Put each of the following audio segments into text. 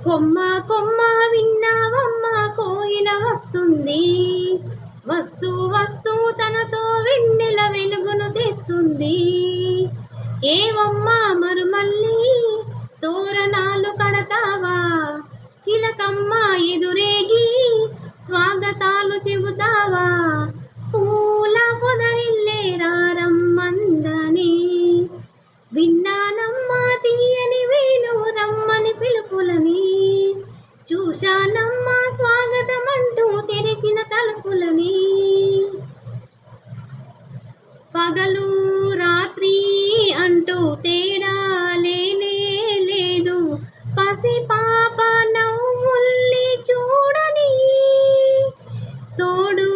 కొమ్మ కొమ్మ విన్నావమ్మ కోయిల వస్తుంది, వస్తూ వస్తూ తనతో వెన్నెల వెలుగును తెస్తుంది. ఏవమ్మా మరుమల్లి తోరణాలు కడతావా, చిలకమ్మ ఎదురేగి స్వాగతాలు చెబుతావా, పూల పొదరిల్లే రమ్మందని. విన్నానమ్మా తీయని వేణు రమ్మని పిలుపులని, చూశానమ్మా స్వాగతమంటూ తెరిచిన తలుపులని. పగలు రాత్రి అంటూ తేడా లేనే లేదు, పసి పాప నవ్వుల్ని చూడని. తోడు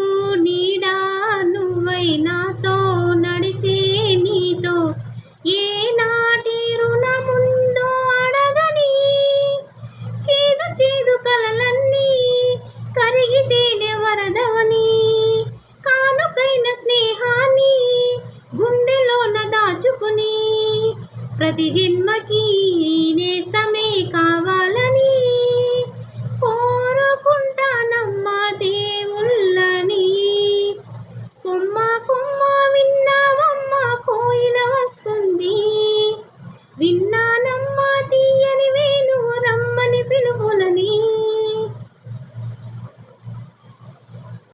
నీడా నువ్వై నాతో నడిచే నీతో ఏనాటి రుణముందో అడగని. చేదు చేదు కలలన్నీ కరిగితేనే వరదవని, కానుకైన స్నేహాన్ని గుండెలోన దాచుకుని ప్రతి జన్మ